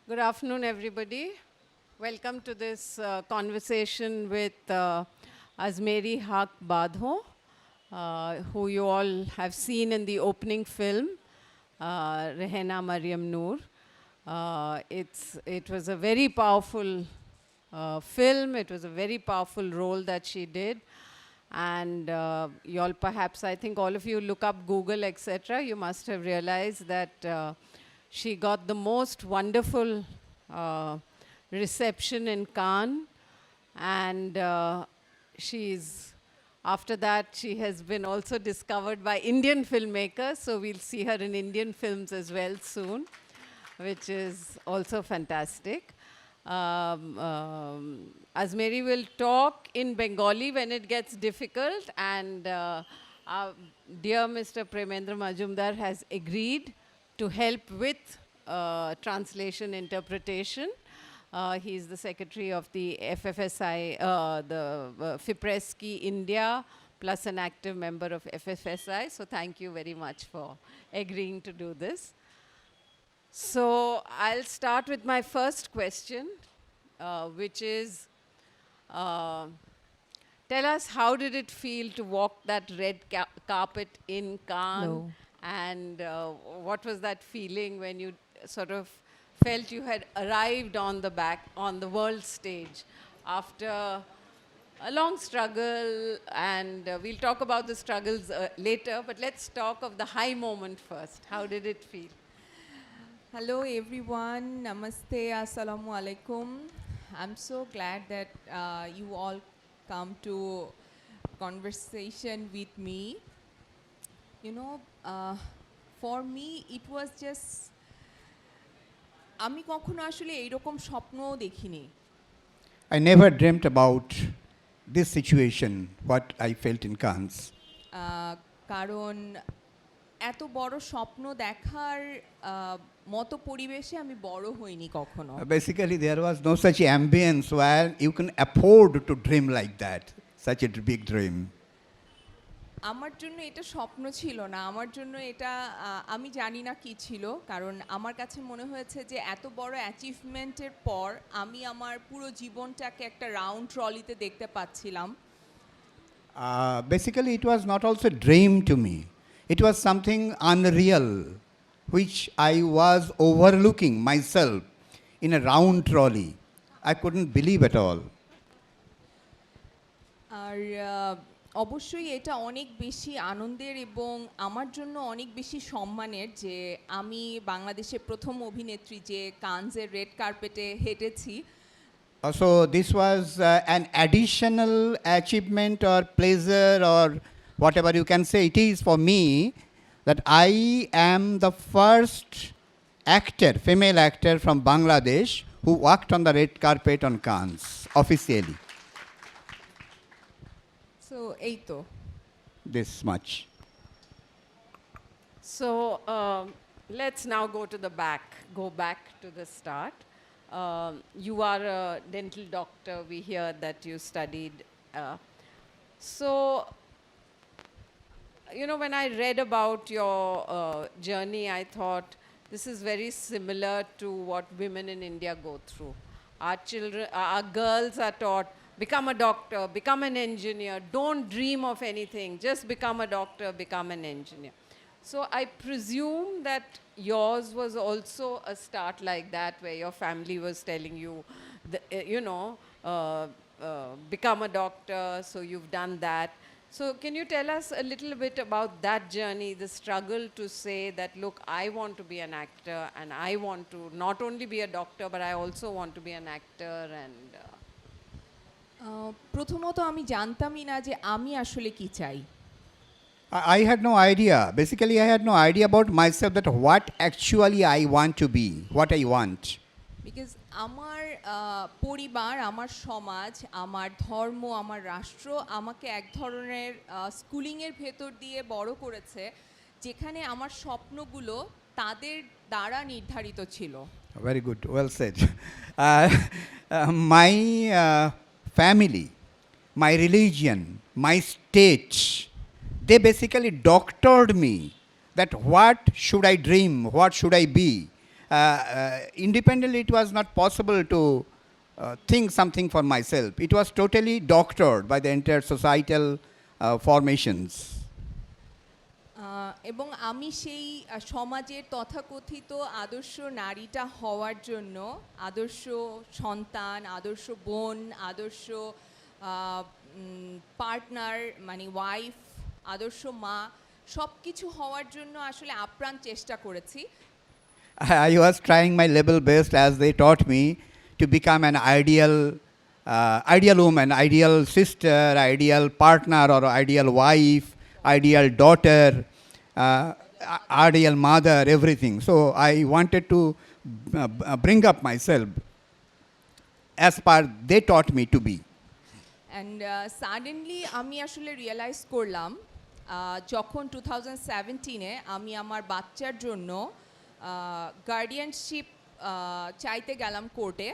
Good afternoon, everybody. Welcome to this conversation with Azmeri Haque Badhon, who you all have seen in the opening film, Rehna Mariam Noor. It was a very powerful film. It was a very powerful role that she did. And you all perhaps, I think all of you look up Google, etc. You must have realized that she got the most wonderful reception in Cannes. And after that, she has been also discovered by Indian filmmakers. So we'll see her in Indian films as well soon, which is also fantastic. Azmeri will talk in Bengali when it gets difficult, and our dear Mr. Premendra Majumdar has agreed to help with translation interpretation. He's the secretary of the FFSI, the FIPRESCI India, plus an active member of FFSI. So thank you very much for agreeing to do this. So I'll start with my first question, which is, tell us, how did it feel to walk that red carpet in Cannes? No. And what was that feeling when you sort of felt you had arrived on the world stage after a long struggle? And we'll talk about the struggles later, but let's talk of the high moment first. How did it feel? Hello everyone, namaste, assalamu alaikum. I'm so glad that you all come to conversation with me. You know, for me it was just, আমি কখনো আসলে এইরকম স্বপ্নও দেখিনি। I never dreamt about this situation, what I felt in Cannes. কারণ এত বড় স্বপ্ন দেখার মতো পরিবেশে আমি বড় হইনি কখনো। Basically, there was no such ambience where you can afford to dream like that, such a big dream. আমার জন্য এটা স্বপ্ন ছিল না, আমার জন্য এটা আমি জানি না কি ছিল, কারণ আমার কাছে মনে হয়েছে যে এত বড় অ্যাচিভমেন্টের পর আমি আমার পুরো জীবনটাকে একটা রাউন্ড ট্রলিতে দেখতে পাচ্ছিলাম। Basically, it was not also a dream to me. It was something unreal, which I was overlooking myself in a round trolley. I couldn't believe at all. আর অবশ্যই এটা অনেক বেশি আনন্দের এবং আমার জন্য অনেক বেশি সম্মানের যে আমি বাংলাদেশের প্রথম অভিনেত্রী যে কানজের রেড কার্পেটে হেঁটেছি। So this was an additional achievement or pleasure or whatever you can say it is for me, that I am the first actor, female actor from Bangladesh who walked on the red carpet on Cannes officially. So এই তো, This much. So let's now go back to the start. You are a dental doctor. We hear that you studied. So, you know, when I read about your journey, I thought this is very similar to what women in India go through. Our children, our girls are taught, become a doctor, become an engineer, don't dream of anything, just become a doctor, become an engineer. So I presume that yours was also a start like that, where your family was telling you, become a doctor, so you've done that. So can you tell us a little bit about that journey, the struggle to say that, look, I want to be an actor and I want to not only be a doctor, but I also want to be an actor and... প্রথমত আমি জানতামই না যে আমি আসলে কি চাই। I had no idea. Basically, I had no idea about myself that what actually I want to be, what I want. Because আমার পরিবার, আমার সমাজ, আমার ধর্ম, আমার রাষ্ট্র আমাকে এক ধরনের স্কুলিংয়ের ভেতর দিয়ে বড় করেছে যেখানে আমার স্বপ্নগুলো তাদের দ্বারা নির্ধারিত ছিল। Very good, well said. My family, my religion, my state, they basically doctored me that what should I dream, what should I be. independently it was not possible to think something for myself. It was totally doctored by the entire societal formations. এবং আমি সেই সমাজের তথাকথিত আদর্শ নারীটা হওয়ার জন্য আদর্শ সন্তান, আদর্শ বোন, আদর্শ পার্টনার মানে ওয়াইফ, আদর্শ মা সব কিছু হওয়ার জন্য আসলে আপ্রাণ চেষ্টা করেছি। I was trying my level best, as they taught me, to become an ideal woman, ideal sister, ideal partner, or ideal wife, ideal daughter, ideal mother, everything. So I wanted to bring up myself as per they taught me to be. And suddenly আমি আসলে realise করলাম যখন 2017-এ আমি আমার বাচ্চার জন্য guardianship চাইতে গেলাম কোর্টে,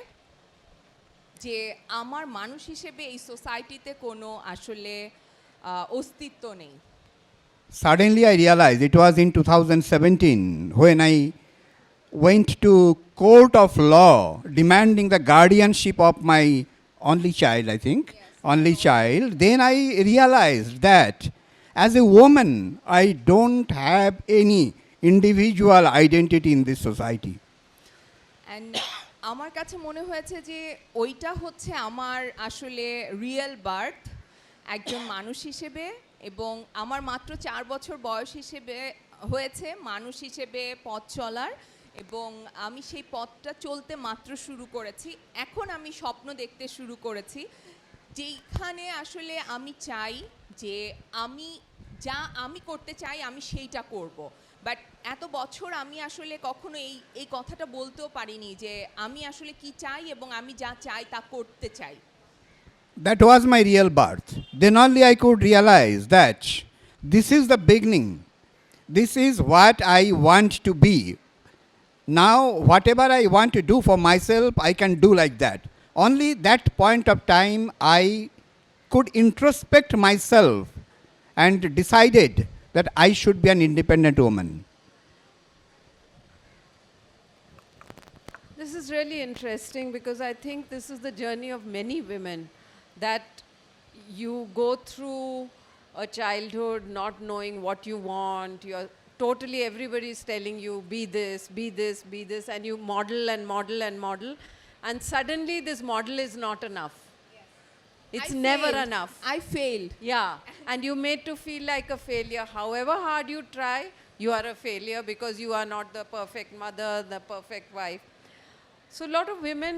যে আমার মানুষ হিসেবে এই সোসাইটিতে কোনো আসলে অস্তিত্ব নেই। Suddenly I realized it was in 2017 when I went to court of law demanding the guardianship of my only child, I think, only child. Then I realized that as a woman, I don't have any individual identity in this society. And আমার কাছে মনে হয়েছে যে ওইটা হচ্ছে আমার আসলে real birth একজন মানুষ হিসেবে, এবং আমার মাত্র 4 বছর বয়স হিসেবে হয়েছে মানুষ হিসেবে পথ চলার, এবং আমি সেই পথটা চলতে মাত্র শুরু করেছি। এখন আমি স্বপ্ন দেখতে শুরু করেছি যেইখানে আসলে আমি চাই যে আমি করতে চাই আমি সেইটা করব। বাট এত বছর আমি আসলে কখনো এই কথাটা বলতেও পারিনি যে আমি আসলে কি চাই এবং আমি যা চাই তা করতে চাই। That was my real birth. Then only I could realize that this is the beginning. This is what I want to be. Now, whatever I want to do for myself, I can do like that. Only that point of time, I could introspect myself and decided that I should be an independent woman. This is really interesting because I think this is the journey of many women, that you go through a childhood not knowing what you want. You're totally, everybody is telling you be this, be this, be this, and you model and model and model, and suddenly this model is not enough. It's never enough. I failed. Yeah, and you made to feel like a failure. However hard you try, you are a failure because you are not the perfect mother, the perfect wife. So a lot of women,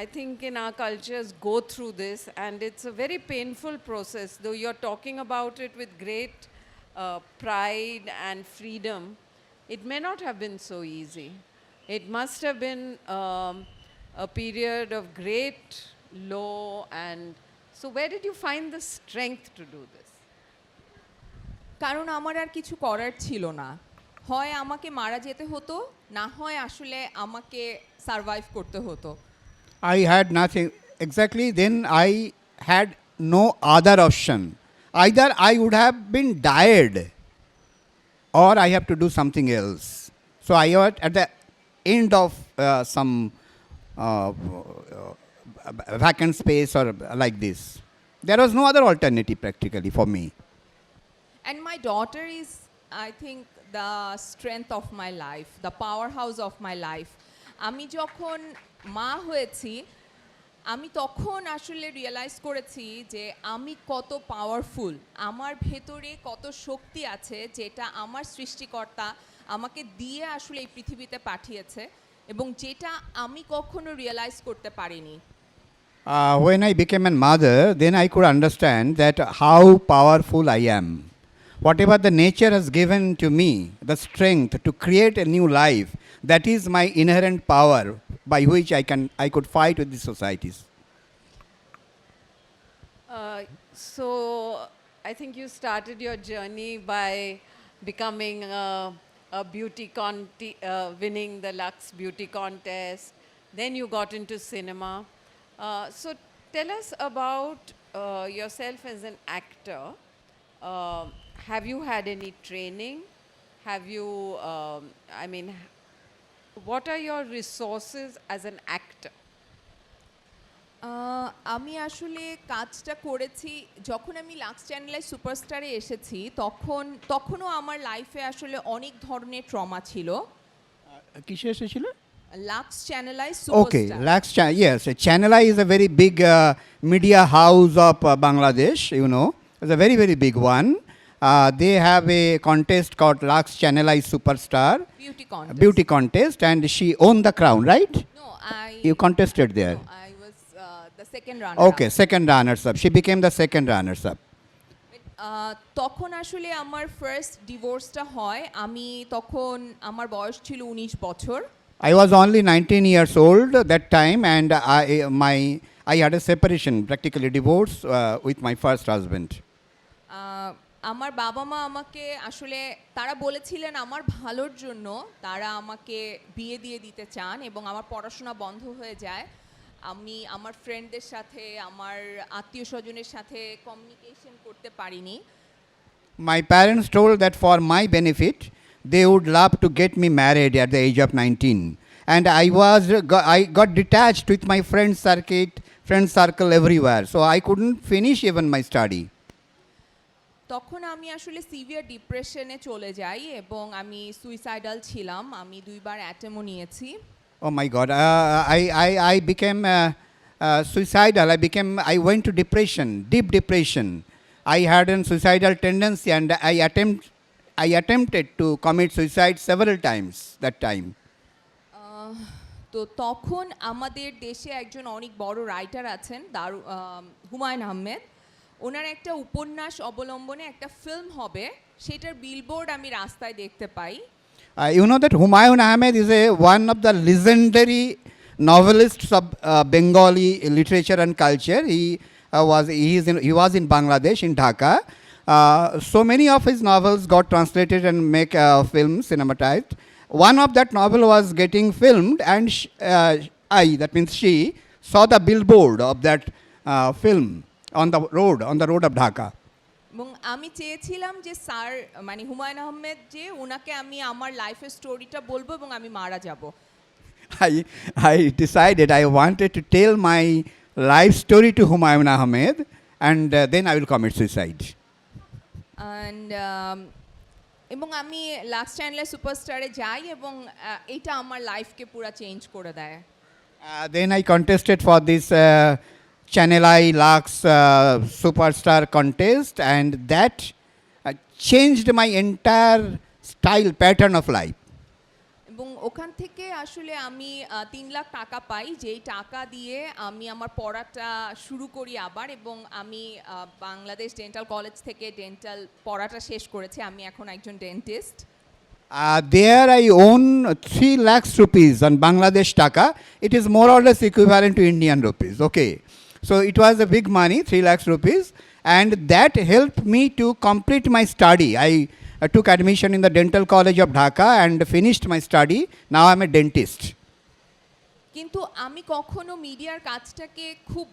I think in our cultures, go through this, and it's a very painful process. Though you're talking about it with great pride and freedom, it may not have been so easy. It must have been a period of great low, and so where did you find the strength to do this? কারণ আমার আর কিছু করার ছিল না, হয় আমাকে মারা যেতে হতো, না হয় আসলে আমাকে সারভাইভ করতে হতো। I had nothing. Exactly, then I had no other option. Either I would have been died or I have to do something else. So I was at the end of some vacant space or like this. There was no other alternative practically for me. And my daughter is, I think, the strength of my life, the powerhouse of my life. আমি যখন মা হয়েছি আমি তখন আসলে realise করেছি যে আমি কত পাওয়ারফুল, আমার ভেতরে কত শক্তি আছে যেটা আমার সৃষ্টিকর্তা আমাকে দিয়ে আসলে এই পৃথিবীতে পাঠিয়েছে, এবং যেটা আমি কখনো রিয়েলাইজ করতে পারিনি। When I became a mother, then I could understand that how powerful I am. Whatever the nature has given to me, the strength to create a new life, that is my inherent power by which I could fight with the societies. So I think you started your journey by becoming winning the Lux Beauty Contest. Then you got into cinema. So tell us about yourself as an actor. Have you had any training? Have you, what are your resources as an actor? আমি আসলে কাজটা করেছি যখন আমি lux চ্যানেলে সুপারস্টারে এসেছি, তখনও আমার লাইফে আসলে অনেক ধরনের ট্রমা ছিল। কিসে এসেছিল? Lux channelise Okay, superstar. yes, Channel I is a very big media house of Bangladesh, you know. It's a very, very big one. They have a contest called Lux Channel I Superstar beauty contest, and she won the crown, right? No I You contested there. I was the second runner. Okay, second runners up. She became the second runners up. তখন আসলে আমার first ডিভোর্সটা হয়। আমি তখন আমার বয়স ছিল 19 বছর। I was only 19 years old that time, and I had a separation, practically divorce with my first husband. আমার বাবা মা আমাকে আসলে তারা বলেছিলেন আমার ভালোর জন্য তারা আমাকে বিয়ে দিয়ে দিতে চান এবং আমার পড়াশোনা বন্ধ হয়ে যায়। আমি আমার ফ্রেন্ডদের সাথে আমার আত্মীয় স্বজনের সাথে কমিউনিকেশন করতে পারিনি। My parents told that for my benefit, they would love to get me married at the age of 19. And I got detached with my friend circle everywhere. So I couldn't finish even my study. তখন আমি আসলে severe ডিপ্রেশনে চলে যাই এবং আমি suicidal ছিলাম। আমি 2 বার অ্যাটেম্পও নিয়েছি। Oh my God! I became suicidal. I went to depression, deep depression. I had a suicidal tendency, and I attempted to commit suicide several times that time. তো তখন আমাদের দেশে একজন অনেক বড় রাইটার আছেন হুমায়ুন আহমেদ। ওনার একটা উপন্যাস অবলম্বনে একটা ফিল্ম হবে, সেটার বিলবোর্ড আমি রাস্তায় দেখতে পাই। You know that Humayun Ahmed is one of the legendary novelists of Bengali literature and culture. He was in Bangladesh, in Dhaka. So many of his novels got translated and make films, cinematized. One of that novel was getting filmed, and that means she, saw the billboard of that film on the road of Dhaka. এবং আমি চেয়েছিলাম যে sir মানে হুমায়ুন আহমেদ যে ওনাকে আমি আমার লাইফের স্টোরিটা বলবো এবং আমি মারা যাব। I decided I wanted to tell my life story to Humayun Ahmed, and then I will commit suicide. And এবং আমি লাক্স চ্যানেলে সুপারস্টারে যাই এবং এটা আমার লাইফকে পুরো চেঞ্জ করে দেয়। Then I contested for this Channel I Lux Superstar contest, and that changed my entire style, pattern of life. এবং ওখান থেকে আসলে আমি 3 লাখ টাকা পাই, যেই টাকা দিয়ে আমি আমার পড়াটা শুরু করি আবার এবং আমি বাংলাদেশ ডেন্টাল কলেজ থেকে ডেন্টাল পড়াটা শেষ করেছি। আমি এখন একজন dentist. There I own 3 lakhs rupees on Bangladesh taka. It is more or less equivalent to Indian rupees. Okay. So it was a big money, 3 lakhs rupees, and that helped me to complete my study. I took admission in the Dental College of Dhaka and finished my study. Now I'm a dentist. কিন্তু আমি কখনো মিডিয়ার কাজটাকে খুব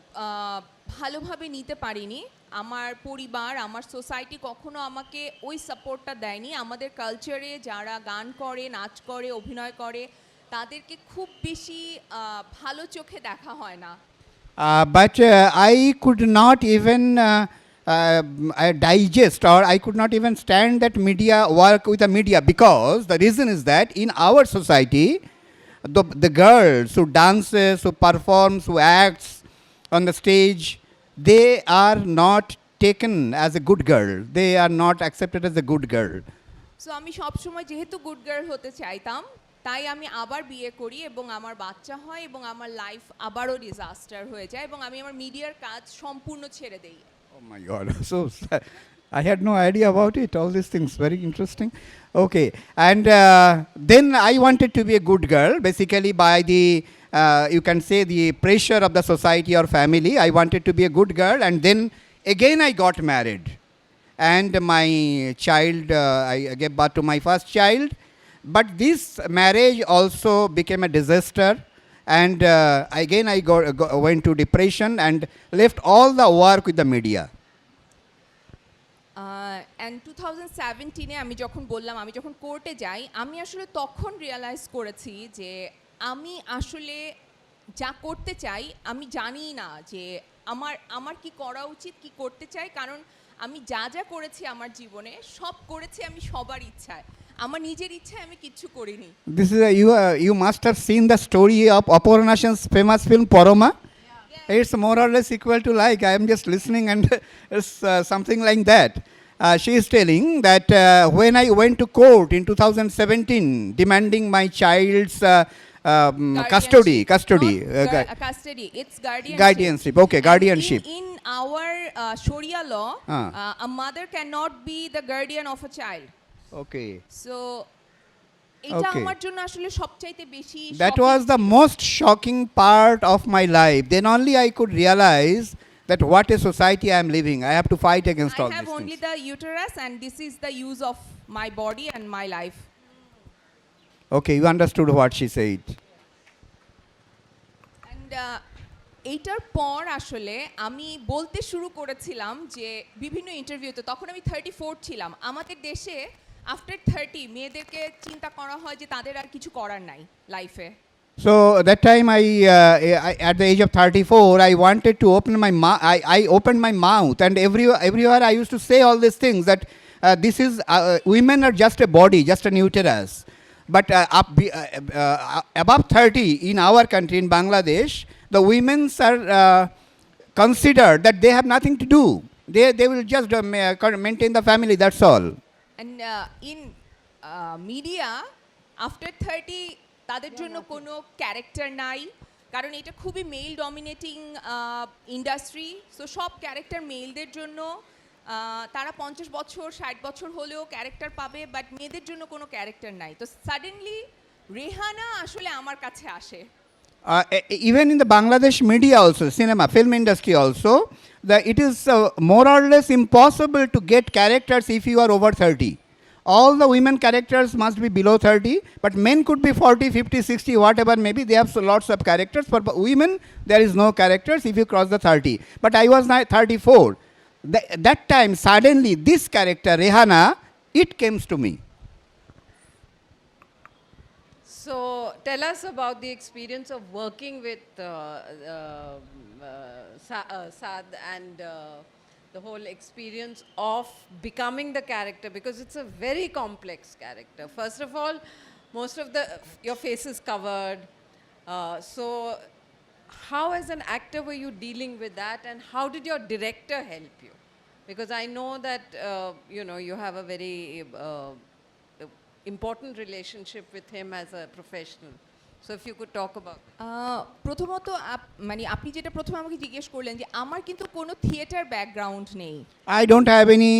ভালোভাবে নিতে পারিনি। আমার পরিবার, আমার সোসাইটি কখনো আমাকে ওই সাপোর্টটা দেয়নি। আমাদের কালচারে যারা গান করে, নাচ করে, অভিনয় করে তাদেরকে খুব বেশি ভালো চোখে দেখা হয় না। But I could not even digest, or I could not even stand that media work with the media, because the reason is that in our society, the girls who dances, who performs, who acts on the stage, they are not taken as a good girl. They are not accepted as a good girl. So আমি সবসময় যেহেতু good girl হতে চাইতাম, তাই আমি আবার বিয়ে করি এবং আমার বাচ্চা হয় এবং আমার লাইফ আবারও ডিজাস্টার হয়ে যায় এবং আমি আমার মিডিয়ার কাজ সম্পূর্ণ ছেড়ে দেই। Oh my God. So I had no idea about it. All these things, very interesting. Okay. And then I wanted to be a good girl, basically by the, you can say, the pressure of the society or family. I wanted to be a good girl, and then again I got married. And my child, I gave birth to my first child. But this marriage also became a disaster. And again I went to depression and left all the work with the media. And 2017-এ আমি যখন বললাম, আমি যখন কোর্টে যাই, আমি আসলে তখন রিয়ালাইজ করেছি যে আমি আসলে যা করতে চাই আমি জানি না যে আমার আমার কি করা উচিত, কি করতে চাই। কারণ আমি যা যা করেছি আমার জীবনে সব করেছি আমি সবার ইচ্ছায়, আমার নিজের ইচ্ছায় আমি কিচ্ছু করিনি। This is you must have seen the story of Aparna Sen's famous film Poroma. It's more or less equal to like I am just listening and it's something like that. She is telling that when I went to court in 2017 demanding my child's custody, Not custody, custody, it's guardianship. guardianship. Okay, And guardianship. in our Sharia law, Ah. a mother cannot be the guardian of a child. Okay. So এটা Okay. আমার জন্য আসলে সবচাইতে বেশি That was the most shocking part of my life. Then only I could realize that what a society I am living. I have to fight against I all have these only things. the uterus and this is the use of my body and my life. Okay, you understood what she said. And এইটার পর আসলে আমি বলতে শুরু করেছিলাম যে বিভিন্ন ইন্টারভিউতে, তখন আমি 34 ছিলাম। আমাদের দেশে আফটার 30 মেয়েদেরকে চিন্তা করা হয় যে তাদের আর কিছু করার নাই লাইফে। So that time at the age of 34, I wanted to open my mouth. I opened my mouth, and everywhere I used to say all these things that this is women are just a body, just an uterus. But above 30 in our country, in Bangladesh, the women are considered that they have nothing to do. They will just maintain the family. That's all. And in media after 30 তাদের জন্য কোনো character নাই, কারণ এটা খুবই mail dominating industry. So সব character মেলদের জন্য, তারা 50 বছর 60 বছর হলেও ক্যারেক্টার পাবে, বাট মেয়েদের জন্য কোনো ক্যারেক্টার নাই। তো সাডেনলি রেহানা আসলে আমার কাছে আসে। Even in the Bangladesh media also, cinema, film industry also, it is more or less impossible to get characters if you are over 30. All the women characters must be below 30, but men could be 40, 50, 60, whatever, maybe they have lots of characters. For women, there is no characters if you cross the 30. But I was 34. That time, suddenly, this character, Rehana, it came to me. So tell us about the experience of working with Saad and the whole experience of becoming the character, because it's a very complex character. First of all, most of your face is covered. So how as an actor were you dealing with that, and how did your director help you? Because I know that you have a very important relationship with him as a professional. So if you could talk about that. প্রথমত মানে আপনি যেটা প্রথমে আমাকে জিজ্ঞেস করলেন যে আমার কিন্তু কোনো থিয়েটার ব্যাকগ্রাউন্ড নেই। I don't have any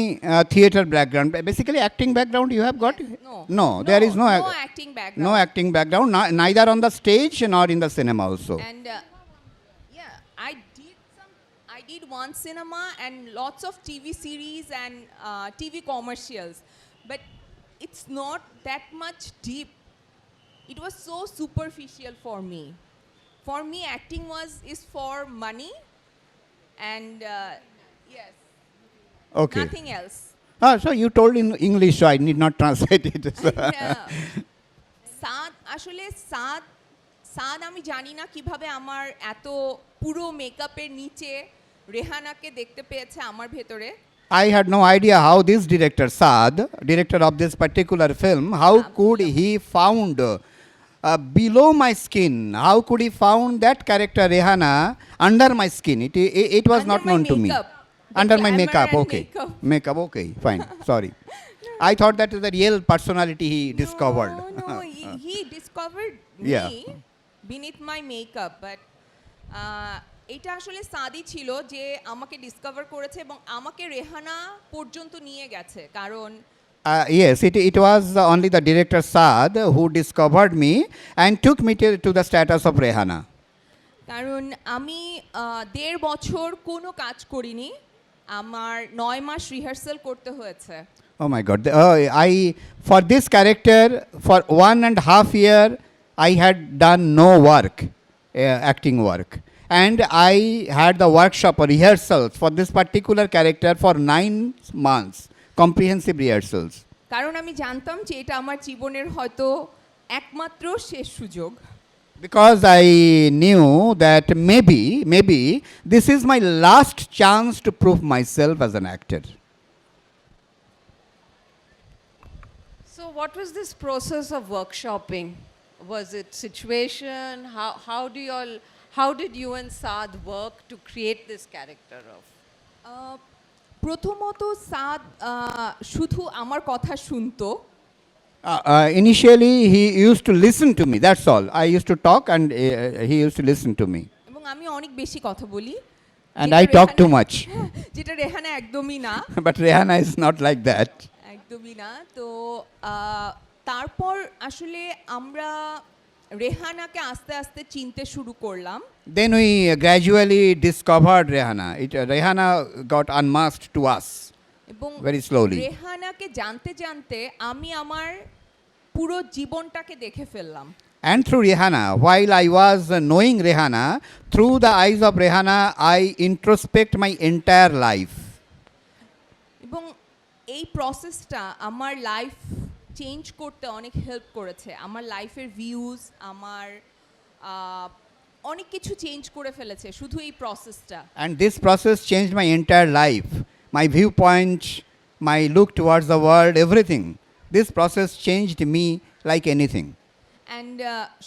theatre background. Basically, acting background you have got? No, there is no acting background. no acting background, neither on the stage nor in the cinema also. And yeah, I did one cinema and lots of TV series and TV commercials, but it's not that much deep. It was so superficial for me. For me, acting is for money and yes, Okay. nothing else. So you told in English, so I need not translate it. সাদ আসলে সাদ আমি জানি না কিভাবে আমার এত পুরো মেকআপের নিচে রেহানাকে দেখতে পেয়েছে আমার ভেতরে। I had no idea how this director, Saad, director of this particular film, how could he found below my skin, how could he found that character Rehana under my skin? It was Under not my known to me. makeup. Under The my glamour makeup, and okay. makeup. Okay, fine, sorry. I thought that is the real personality he discovered. No, he discovered Yeah. me beneath my makeup, but এটা আসলে সাদি ছিল যে আমাকে discover করেছে এবং আমাকে রেহানা পর্যন্ত নিয়ে গেছে। কারণ Yes, it was only the director Saad who discovered me and took me to the status of Rehana. কারণ আমি 1.5 বছর কোনো কাজ করিনি, আমার 9 মাস রিহার্সাল করতে হয়েছে। Oh my God! For this character, for 1.5 year, I had done no work, acting work, and I had the workshop or rehearsals for this particular character for 9 months. comprehensive rehearsals. কারণ আমি জানতাম যে এটা আমার জীবনের হয়তো একমাত্র শেষ সুযোগ। Because I knew that maybe this is my last chance to prove myself as an actor. So what was this process of workshopping? Was it situation? How did you and Saad work to create this character of? প্রথমত সাদ শুধু আমার কথা শুনতো। Initially, he used to listen to me. That's all. I used to talk, and he used to listen to me. এবং আমি অনেক বেশি কথা বলি। And যেটা I talk Rehana- too much. যেটা রেহানা একদমই না। But Rehana is not like that. একদমই না। তো তারপর আসলে আমরা রেহানাকে আস্তে আস্তে চিনতে শুরু করলাম। Then we gradually discovered Rehana. Rehana got unmasked to us এবং very slowly. রেহানাকে জানতে জানতে আমি আমার পুরো জীবনটাকে দেখে ফেললাম। And through Rehana, while I was knowing Rehana, through the eyes of Rehana, I introspect my entire life. এবং এই প্রসেসটা আমার লাইফ চেঞ্জ করতে অনেক হেল্প করেছে। আমার লাইফের ভিউজ, আমার অনেক কিছু চেঞ্জ করে ফেলেছে শুধু এই প্রসেসটা। And this process changed my entire life. My viewpoint, my look towards the world, everything. This process changed me like anything. And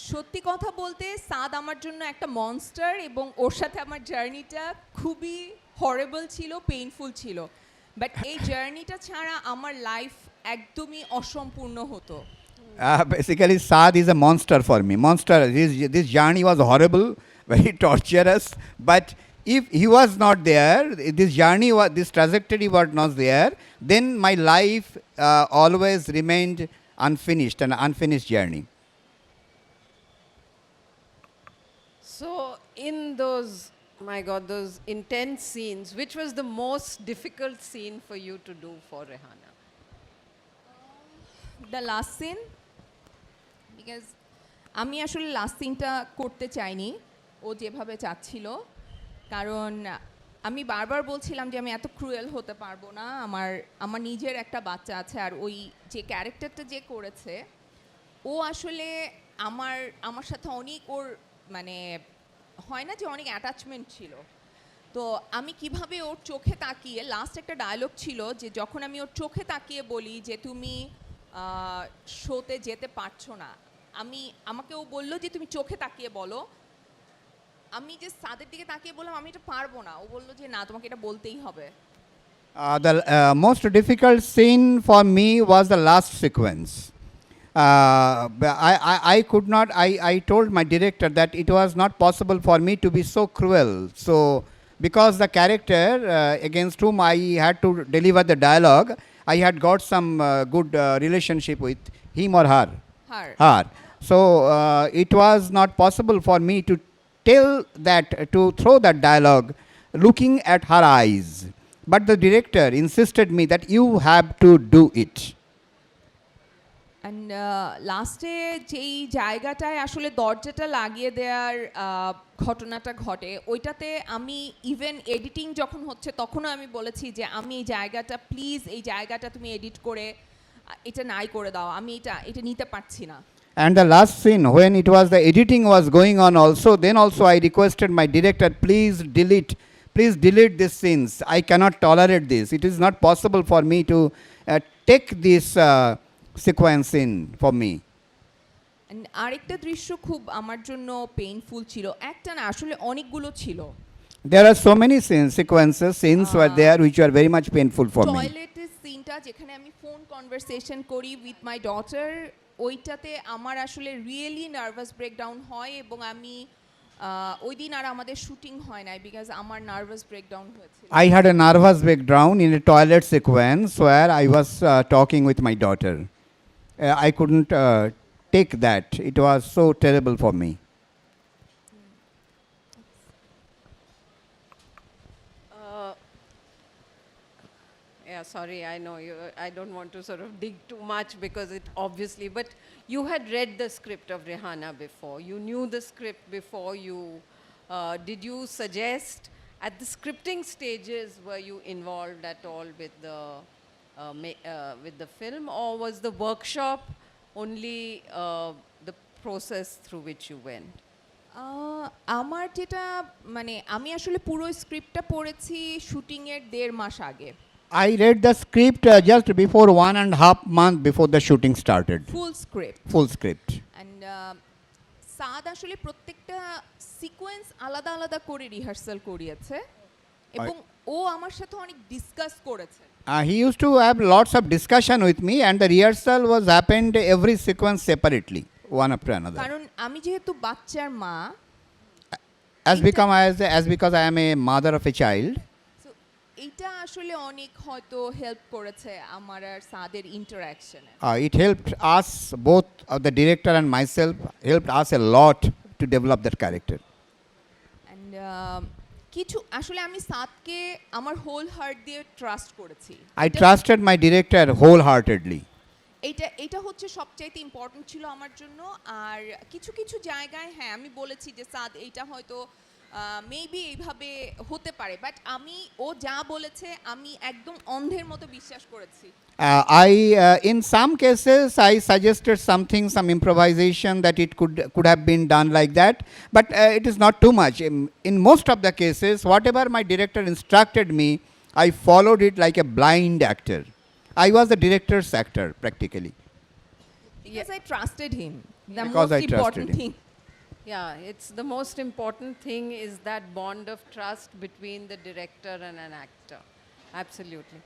সত্যি কথা বলতে সাদ আমার জন্য একটা মনস্টার এবং ওর সাথে আমার জার্নিটা খুবই হরেবল ছিল, পেইনফুল ছিল। বাট এই জার্নিটা ছাড়া আমার লাইফ একদমই অসম্পূর্ণ হতো। Basically, Saad is a monster for me. Monster. This journey was horrible, very torturous. But if he was not there, this trajectory was not there, then my life always remained unfinished, an unfinished journey. So in those, my God, those intense scenes, which was the most difficult scene for you to do for Rehana? The last scene, because আমি আসলে last সিনটা করতে চাইনি ও যেভাবে চাচ্ছিল। কারণ আমি বারবার বলছিলাম যে আমি এত ক্রুয়েল হতে পারবো না, আমার নিজের একটা বাচ্চা আছে। আর ওই যে ক্যারেক্টারটা যে করেছে ও আসলে আমার সাথে অনেক ওর মানে হয় না যে অনেক অ্যাটাচমেন্ট ছিল। তো আমি কিভাবে ওর চোখে তাকিয়ে, লাস্ট একটা ডায়লগ ছিল যে যখন আমি ওর চোখে তাকিয়ে বলি যে তুমি শোতে যেতে পারছো না, আমাকে ও বললো যে তুমি চোখে তাকিয়ে বলো। আমি যে সাদের দিকে তাকিয়ে বললাম আমি এটা পারবো না, ও বললো যে না তোমাকে এটা বলতেই হবে। The most difficult scene for me was the last sequence. I could not, I told my director that it was not possible for me to be so cruel. So, because the character against whom I had to deliver the dialogue, I had got some good relationship with him or her. Her. So, it was not possible for me to to throw that dialogue looking at her eyes. But the director insisted me that you have to do it. And লাস্টে যেই জায়গাটায় আসলে দরজাটা লাগিয়ে দেওয়ার ঘটনাটা ঘটে, ওইটাতে আমি ইভেন এডিটিং যখন হচ্ছে তখনও আমি বলেছি যে আমি এই জায়গাটা প্লিজ, এই জায়গাটা তুমি এডিট করে এটা নাই করে দাও, আমি এটা নিতে পারছি না। And the last scene, when it was the editing was going on also, then also I requested my director, please delete these scenes. I cannot tolerate this. It is not possible for me to take this sequence in for me. আরেকটা দৃশ্য খুব আমার জন্য painful ছিল, একটা না আসলে অনেকগুলো ছিল। There are so many scenes were there which were very much painful for me. টয়লেটের সিনটা যেখানে আমি ফোন কনভারসেশন করি উইথ মাই ডটার, ওইটাতে আমার আসলে রিয়েলি নার্ভাস ব্রেকডাউন হয় এবং আমি ওই দিন আর আমাদের শুটিং হয় নাই বিকজ আমার নার্ভাস ব্রেকডাউন হয়েছিল। I had a nervous breakdown in a toilet sequence where I was talking with my daughter. I couldn't take that. It was so terrible for me. Yeah, sorry, I know you. I don't want to sort of dig too much because it obviously, but you had read the script of Rehana before. You knew the script before you. Did you suggest at the scripting stages, were you involved at all with the with the film, or was the workshop only the process through which you went? আমার যেটা মানে আমি আসলে পুরো স্ক্রিপ্টটা পড়েছি শুটিংয়ের 1.5 মাস আগে, I read the script just before 1.5 months before the shooting started. Full script. Full script. And সাদ আসলে প্রত্যেকটা সিকোয়েন্স আলাদা আলাদা করে রিহার্সাল করিয়েছে এবং ও আমার সাথে অনেক ডিসকাস করেছে। He used to have lots of discussion with me, and the rehearsal was happened every sequence separately, one after another. কারণ আমি যেহেতু বাচ্চার মা, As because I am a mother of a child, so এইটা আসলে অনেক হয়তো হেল্প করেছে আমার আর সাদের ইন্টারাকশনে। it helped us both, the director and myself, helped us a lot to develop that character. And কিছু আসলে আমি সাদকে আমার হোল হার্ট দিয়ে ট্রাস্ট করেছি। I trusted my director wholeheartedly. এটা হচ্ছে সবচাইতে ইম্পর্টেন্ট ছিল আমার জন্য। আর কিছু কিছু জায়গায় হ্যাঁ আমি বলেছি যে সাদ এইটা হয়তো মেবি এইভাবে হতে পারে, বাট আমি ও যা বলেছে আমি একদম অন্ধের মতো বিশ্বাস করেছি। In some cases, I suggested something, some improvisation that it could have been done like that, but it is not too much. In most of the cases, whatever my director instructed me, I followed it like a blind actor. I was the director's actor practically. Because I trusted him. The Because most I trusted important him. thing. Yeah, it's the most important thing is that bond of trust between the director and an actor. Absolutely.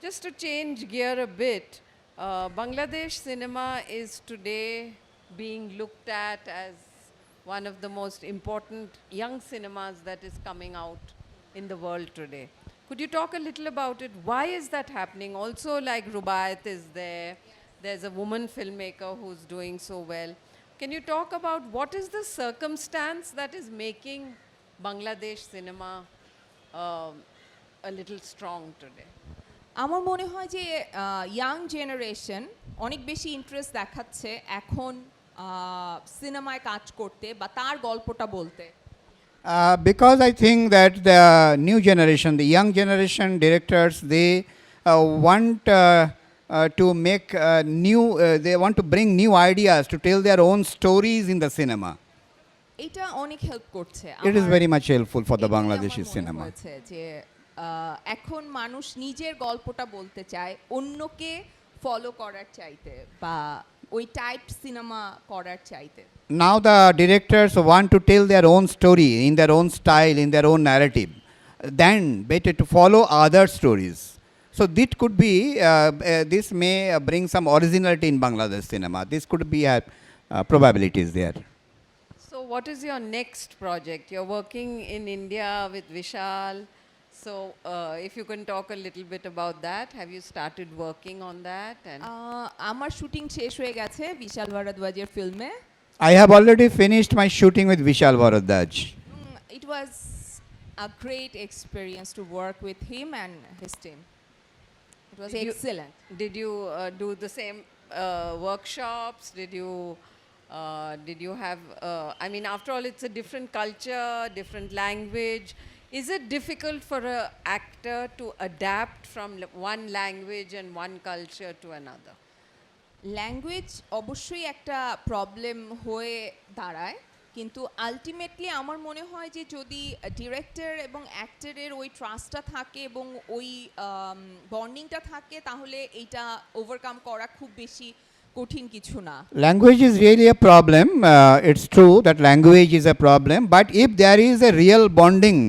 Just to change gear a bit, Bangladesh cinema is today being looked at as one of the most important young cinemas that is coming out in the world today. Could you talk a little about it? Why is that happening? Also, like Rubaiyat is there. There's a woman filmmaker who's doing so well. Can you talk about what is the circumstance that is making Bangladesh cinema a little strong today? আমার মনে হয় যে young generation অনেক বেশি interest দেখাচ্ছে এখন সিনেমায় কাজ করতে বা তার গল্পটা বলতে। Because I think that the new generation, the young generation directors, they want to make they want to bring new ideas to tell their own stories in the cinema. এটা অনেক হেল্প করছে। It is very much helpful for the এটাই আমার Bangladeshi মনে cinema. হয়েছে যে এখন মানুষ নিজের গল্পটা বলতে চায় অন্যকে ফলো করার চাইতে বা ওই টাইপ সিনেমা করার চাইতে। Now the directors want to tell their own story in their own style, in their own narrative, then better to follow other stories. So this may bring some originality in Bangladesh cinema. This could be probabilities there. So what is your next project? You're working in India with Vishal. So if you can talk a little bit about that. Have you started working on that? And আমার shooting শেষ হয়ে গেছে বিশাল ভারদ্বাজের ফিল্মে। I have already finished my shooting with Vishal Bharadwaj. It was a great experience to work with him and his team. It was excellent. Did you do the same workshops? Did you have? I mean, after all, it's a different culture, different language. Is it difficult for an actor to adapt from one language and one culture to another? Language অবশ্যই একটা problem হয়ে দাঁড়ায়, কিন্তু ultimately আমার মনে হয় যে যদি ডিরেক্টর এবং অ্যাক্টরের ওই ট্রাস্টটা থাকে এবং ওই বন্ডিংটা থাকে তাহলে এইটা ওভারকাম করা খুব বেশি কঠিন কিছু না। Language is really a problem. It's true that language is a problem, but if there is a real bonding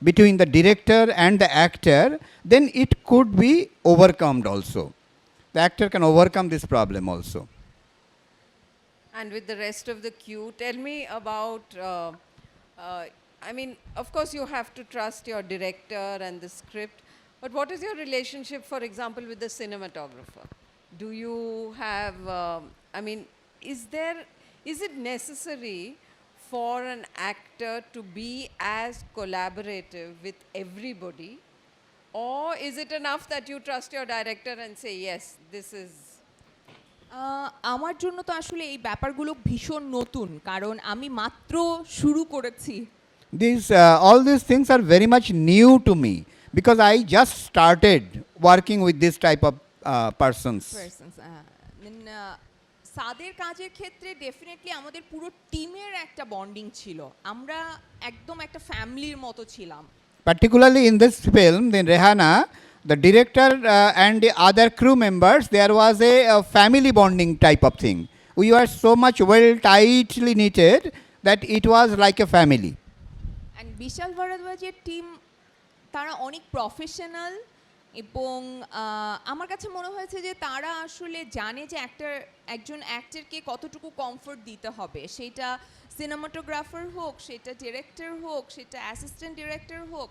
between the director and the actor, then it could be overcome also. The actor can overcome this problem also. And with the rest of the queue, tell me about, I mean, of course you have to trust your director and the script, but what is your relationship, for example, with the cinematographer? Do you have, I mean, is it necessary for an actor to be as collaborative with everybody? Or is it enough that you trust your director and say, yes, this is... আমার জন্য তো আসলে এই ব্যাপারগুলো ভীষণ নতুন, কারণ আমি মাত্র শুরু করেছি। All these things are very much new to me because I just started working with this type of persons. Persons, then, সাদের কাজের ক্ষেত্রে ডেফিনেটলি আমাদের পুরো টিমের একটা বন্ডিং ছিল, আমরা একদম একটা ফ্যামিলির মতো ছিলাম। Particularly in this film, then Rehana, the director and the other crew members, there was a family bonding type of thing. We were so much well tightly knitted that it was like a family. And Vishal ভারদ্বাজের team তারা অনেক professional এবং আমার কাছে মনে হয়েছে যে তারা আসলে জানে যে একজন অ্যাক্টরকে কতটুকু কমফোর্ট দিতে হবে, সেটা সিনেমাটোগ্রাফার হোক, সেটা ডিরেক্টর হোক, সেটা অ্যাসিস্ট্যান্ট ডিরেক্টর হোক।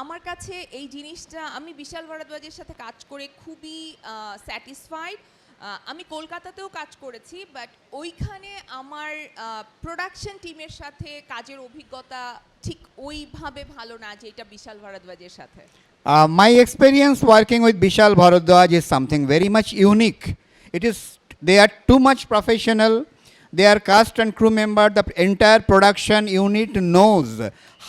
আমার কাছে এই জিনিসটা, আমি বিশাল ভারদ্বাজের সাথে কাজ করে খুবই স্যাটিসফাইড। আমি কলকাতাতেও কাজ করেছি, বাট ওইখানে আমার প্রোডাকশন টিমের সাথে কাজের অভিজ্ঞতা ঠিক ওইভাবে ভালো না যেটা বিশাল ভারদ্বাজের সাথে। My experience working with Bishal Bharadwaj is something very much unique. They are too much professional. They are cast and crew member. The entire production unit knows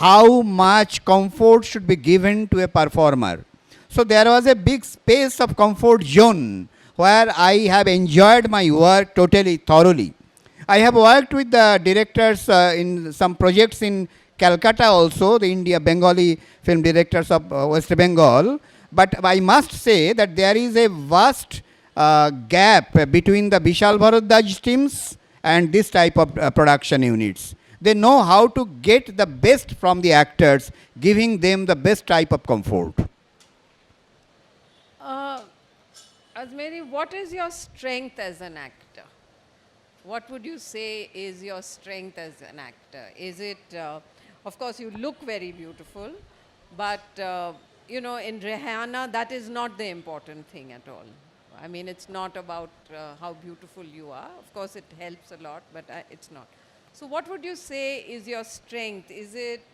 how much comfort should be given to a performer. So there was a big space of comfort zone where I have enjoyed my work totally, thoroughly. I have worked with the directors in some projects in Calcutta also, the India Bengali film directors of West Bengal. But I must say that there is a vast gap between the Bishal Bharadwaj teams and this type of production units. They know how to get the best from the actors, giving them the best type of comfort. Azmeri, what is your strength as an actor? What would you say is your strength as an actor? Is it, of course, you look very beautiful, but in Rehana, that is not the important thing at all. I mean, it's not about how beautiful you are. Of course, it helps a lot, but it's not. So, what would you say is your strength? Is it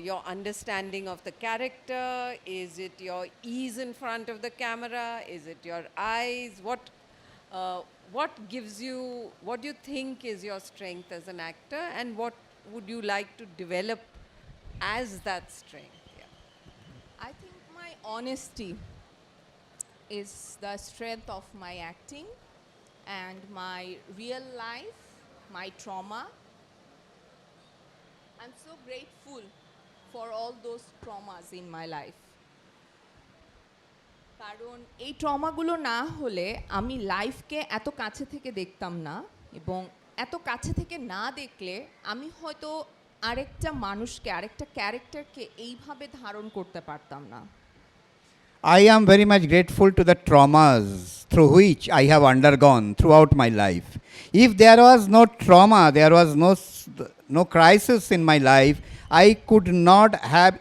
your understanding of the character? Is it your ease in front of the camera? Is it your eyes? What gives you, what do you think is your strength as an actor, and what would you like to develop as that strength? I think my honesty is the strength of my acting, and my real life, my trauma. I'm so grateful for all those traumas in my life. কারণ এই ট্রমাগুলো না হলে আমি লাইফকে এত কাছে থেকে দেখতাম না, এবং এত কাছে থেকে না দেখলে আমি হয়তো আরেকটা মানুষকে, আরেকটা ক্যারেক্টারকে এইভাবে ধারণ করতে পারতাম না। I am very much grateful to the traumas through which I have undergone throughout my life. If there was no trauma, there was no crisis in my life, I could not have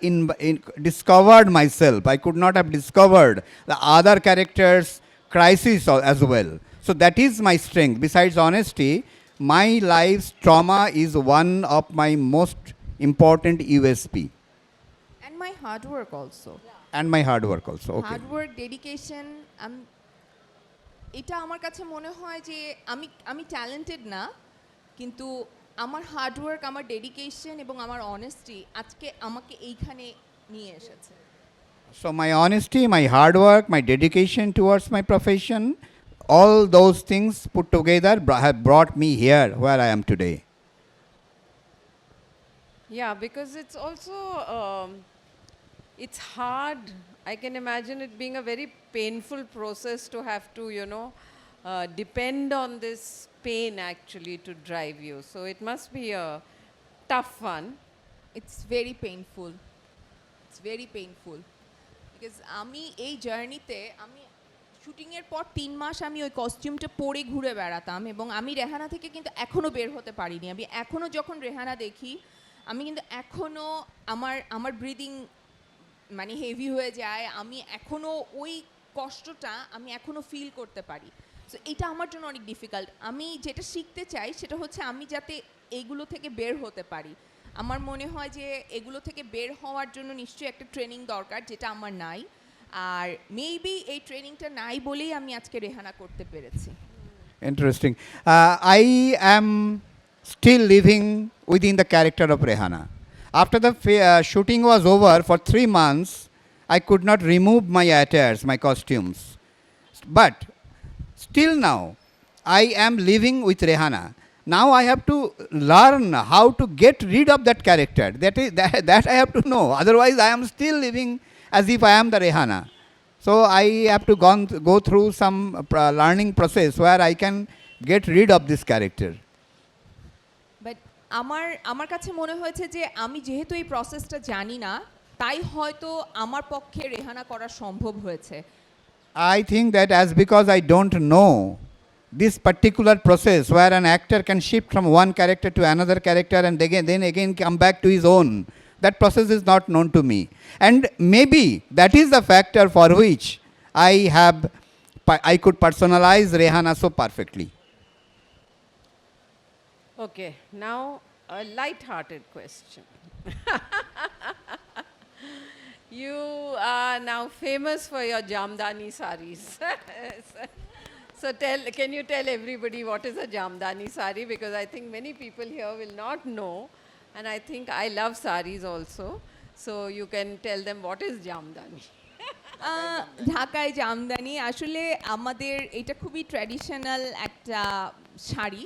discovered myself. I could not have discovered the other characters' crisis as well. So that is my strength. Besides honesty, my life's trauma is one of my most important USP. And my hard work also. And my hard work also. Okay. Hard work, dedication, এটা আমার কাছে মনে হয় যে আমি talented না, কিন্তু আমার হার্ড ওয়ার্ক, আমার ডেডিকেশন এবং আমার অনেস্টি আজকে আমাকে এইখানে নিয়ে এসেছে। So my honesty, my hard work, my dedication towards my profession, all those things put together have brought me here where I am today. Yeah, because it's also, it's hard. I can imagine it being a very painful process to have to, depend on this pain actually to drive you. So it must be a tough one. It's very painful. It's very painful. Because আমি এই জার্নিতে, আমি শুটিংয়ের পর 3 মাস আমি ওই কস্টিউমটা পরে ঘুরে বেড়াতাম, এবং আমি রেহানা থেকে কিন্তু এখনও বের হতে পারিনি। আমি এখনও যখন রেহানা দেখি, আমি কিন্তু এখনও আমার ব্রিদিং মানে হেভি হয়ে যায়, আমি এখনও ওই কষ্টটা আমি এখনও ফিল করতে পারি। সো এটা আমার জন্য অনেক ডিফিকাল্ট। আমি যেটা শিখতে চাই সেটা হচ্ছে আমি যাতে এইগুলো থেকে বের হতে পারি। আমার মনে হয় যে এগুলো থেকে বের হওয়ার জন্য নিশ্চয়ই একটা ট্রেনিং দরকার, যেটা আমার নাই। আর মেবি এই ট্রেনিংটা নাই বলেই আমি আজকে রেহানা করতে পেরেছি। Interesting. I am still living within the character of Rehana. After the shooting was over for 3 months, I could not remove my attires, my costumes. But still now, I am living with Rehana. Now I have to learn how to get rid of that character. That I have to know. Otherwise, I am still living as if I am the Rehana. So I have to go through some learning process where I can get rid of this character. But আমার কাছে মনে হয়েছে যে আমি যেহেতু এই প্রসেসটা জানি না, তাই হয়তো আমার পক্ষে রেহানা করা সম্ভব হয়েছে। I think that as because I don't know this particular process where an actor can shift from one character to another character and then again come back to his own, that process is not known to me. And maybe that is the factor for which I could personalize Rehana so perfectly. Okay, now a light-hearted question. You are now famous for your Jamdani saris. So can you tell everybody what is a Jamdani sari? Because I think many people here will not know. And I think I love saris also. So you can tell them what is Jamdani. ঢাকায় জামদানি আসলে আমাদের এটা খুবই traditional একটা শাড়ি,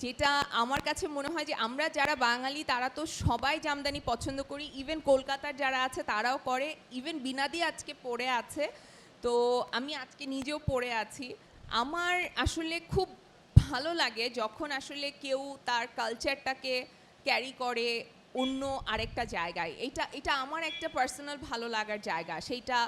যেটা আমার কাছে মনে হয় যে আমরা যারা বাঙালি তারা তো সবাই জামদানি পছন্দ করি, ইভেন কলকাতার যারা আছে তারাও করে, ইভেন বিনাদি আজকে পরে আছে, তো আমি আজকে নিজেও পরে আছি। আমার আসলে খুব ভালো লাগে যখন আসলে কেউ তার কালচারটাকে ক্যারি করে অন্য আরেকটা জায়গায়। এটা আমার একটা পার্সোনাল ভালো লাগার জায়গা। সেইটা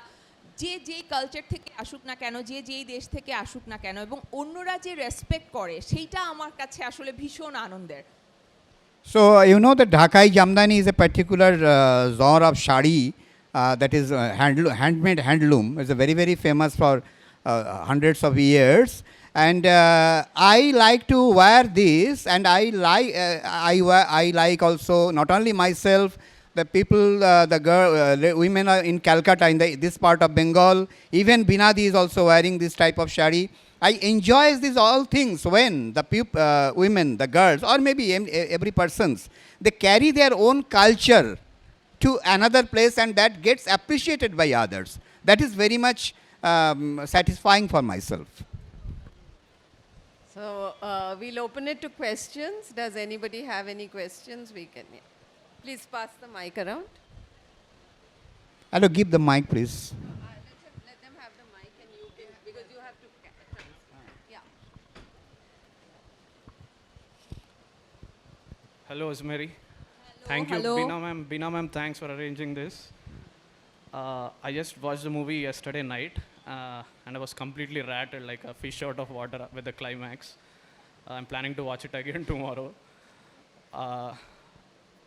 যেই কালচার থেকে আসুক না কেন, যেই দেশ থেকে আসুক না কেন, এবং অন্যরা যে রেসপেক্ট করে সেইটা আমার কাছে আসলে ভীষণ আনন্দের। So you know that Dhakai Jamdani is a particular genre of shadi that is handmade handloom. It's a very, very famous for hundreds of years. And I like to wear this, and I like also not only myself, the people, women are in Calcutta, in this part of Bengal, even Binadi is also wearing this type of shadi. I enjoy these all things when the women, the girls, or maybe every persons, they carry their own culture to another place, and that gets appreciated by others. That is very much satisfying for myself. So we'll open it to questions. Does anybody have any questions? We can. Yeah. Please pass the mic around. Hello, give the mic, please. Let them have the mic, and you can, because you have to. Yeah. Hello, Azmeri. Hello, Thank you, hello. Bina ma'am. Bina ma'am, thanks for arranging this. I just watched the movie yesterday night, and I was completely rattled like a fish out of water with the climax. I'm planning to watch it again tomorrow.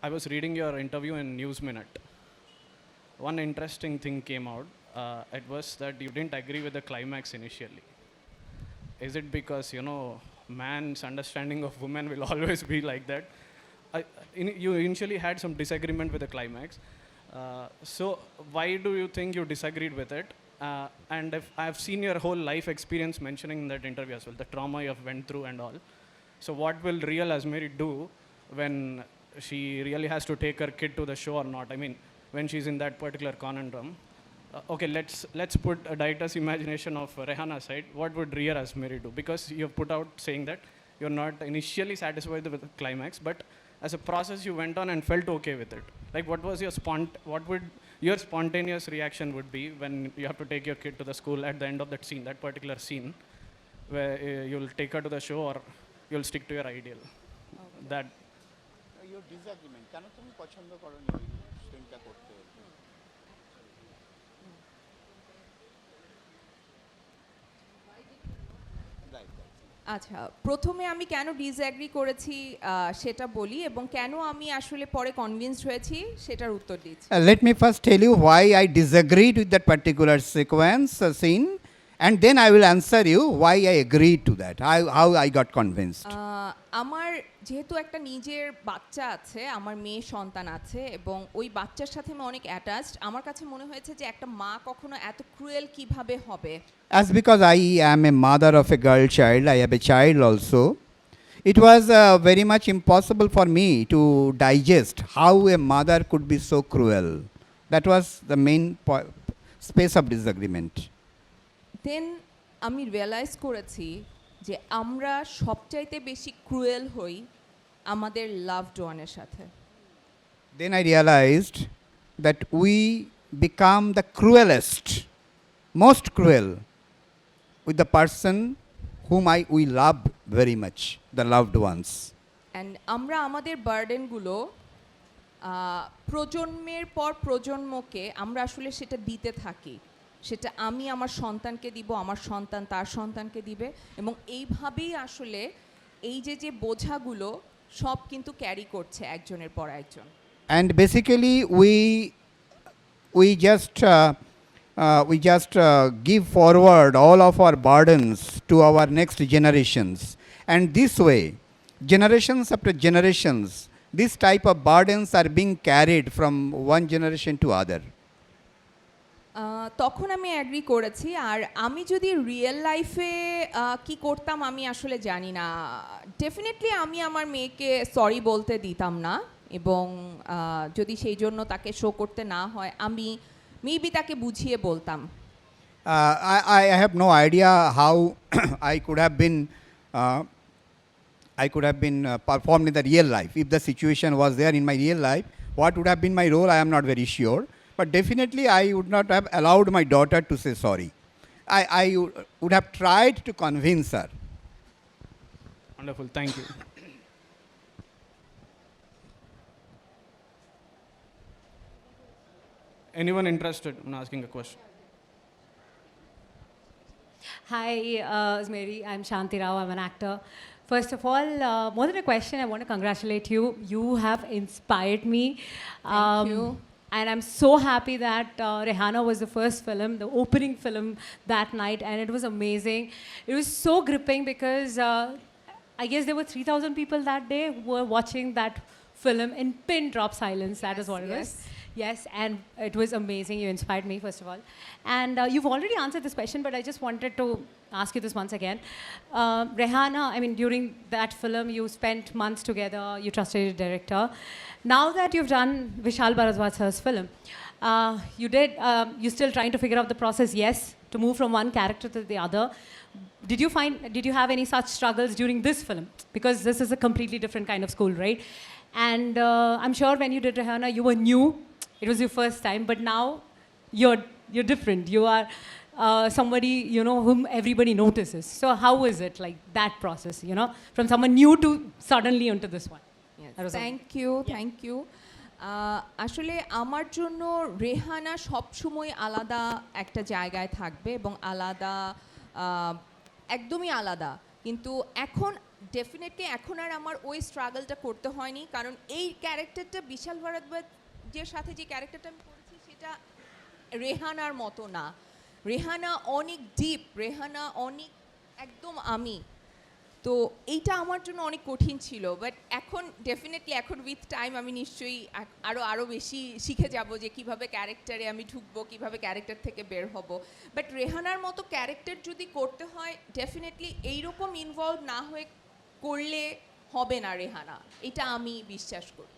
I was reading your interview in News Minute. One interesting thing came out. It was that you didn't agree with the climax initially. Is it because, man's understanding of women will always be like that? You initially had some disagreement with the climax. So why do you think you disagreed with it? And if I've seen your whole life experience mentioning in that interview as well, the trauma you have went through and all. So what will real Azmeri do when she really has to take her kid to the show or not? I mean, when she's in that particular conundrum. Okay, let's put a director's imagination of Rehana aside. What would real Azmeri do? Because you've put out saying that you're not initially satisfied with the climax, but as a process you went on and felt okay with it. Like, what was what would your spontaneous reaction would be when you have to take your kid to the school at the end of that scene, that particular scene, where you'll take her to the show or you'll stick to your ideal? Okay. That your disagreement, কেন তুমি পছন্দ করনি ওই স্ট্রিংটা করতে? আচ্ছা, প্রথমে আমি কেন ডিসঅ্যাগ্রি করেছি সেটা বলি, এবং কেন আমি আসলে পরে কনভিন্সড হয়েছি সেটার উত্তর দিচ্ছি। Let me first tell you why I disagreed with that particular sequence, scene, and then I will answer you why I agreed to that, how I got convinced. আমার যেহেতু একটা নিজের বাচ্চা আছে, আমার মেয়ে সন্তান আছে, এবং ওই বাচ্চার সাথে আমি অনেক অ্যাটাচড। আমার কাছে মনে হয়েছে যে একটা মা কখনো এত ক্রুয়েল কিভাবে হবে। As because I am a mother of a girl child, I have a child also. it was very much impossible for me to digest how a mother could be so cruel. That was the main space of disagreement. দেন আমি realise করেছি যে আমরা সবচাইতে বেশি cruel হই আমাদের loved ওয়ানের সাথে। Then I realized that we become the cruelest, most cruel with the person whom we love very much, the loved ones. And আমরা আমাদের বার্ডেনগুলো প্রজন্মের পর প্রজন্মকে আমরা আসলে সেটা দিতে থাকি, সেটা আমি আমার সন্তানকে দিব, আমার সন্তান তার সন্তানকে দিবে, এবং এইভাবেই আসলে এই যে বোঝাগুলো সব কিন্তু ক্যারি করছে একজনের পর একজন। And basically we just give forward all of our burdens to our next generations, and this way generations after generations this type of burdens are being carried from one generation to other. তখন আমি agree করেছি। আর আমি যদি real লাইফে কি করতাম আমি আসলে জানি না। ডেফিনেটলি আমি আমার মেয়েকে সরি বলতে দিতাম না, এবং যদি সেই জন্য তাকে শো করতে না হয় আমি মেবি তাকে বুঝিয়ে বলতাম। I have no idea how I could have been performed in the real life. If the situation was there in my real life, what would have been my role, I am not very sure. But definitely I would not have allowed my daughter to say sorry. I would have tried to convince her. Wonderful, thank you. Anyone interested in asking a question? Hi, Azmeri. I'm Shanti Rao. I'm an actor. First of all, more than a question, I want to congratulate you. You have inspired me. Thank you. And I'm so happy that Rehana was the first film, the opening film that night, and it was amazing. It was so gripping because I guess there were 3,000 people that day who were watching that film in pin drop silence. That is what it was. Yes, and it was amazing. You inspired me, first of all. And you've already answered this question, but I just wanted to ask you this once again. Rehana, I mean, during that film, you spent months together, you trusted your director. Now that you've done Vishal Bharadwaj's film, you're still trying to figure out the process, yes, to move from one character to the other. Did you have any such struggles during this film? Because this is a completely different kind of school, right? And I'm sure when you did Rehana, you were new. It was your first time, but now you're different. You are somebody, whom everybody notices. So how is it, like, that process, from someone new to suddenly into this one? Thank you. আসলে আমার জন্য রেহানা সবসময় আলাদা একটা জায়গায় থাকবে, এবং আলাদা, একদমই আলাদা। কিন্তু এখন ডেফিনেটলি এখন আর আমার ওই স্ট্রাগলটা করতে হয়নি, কারণ এই ক্যারেক্টারটা বিশাল ভারদ্বাজের সাথে যে ক্যারেক্টারটা আমি করেছি সেটা রেহানার মতো না। রেহানা অনেক ডিপ, রেহানা অনেক একদম আমি। তো এইটা আমার জন্য অনেক কঠিন ছিল, বাট এখন ডেফিনেটলি এখন উইথ টাইম আমি নিশ্চয়ই আরও বেশি শিখে যাব যে কীভাবে ক্যারেক্টারে আমি ঢুকবো, কীভাবে ক্যারেক্টার থেকে বের হব। বাট রেহানার মতো ক্যারেক্টার যদি করতে হয় ডেফিনেটলি এইরকম ইনভলভ না হয়ে করলে হবে না রেহানা, এটা আমি বিশ্বাস করি।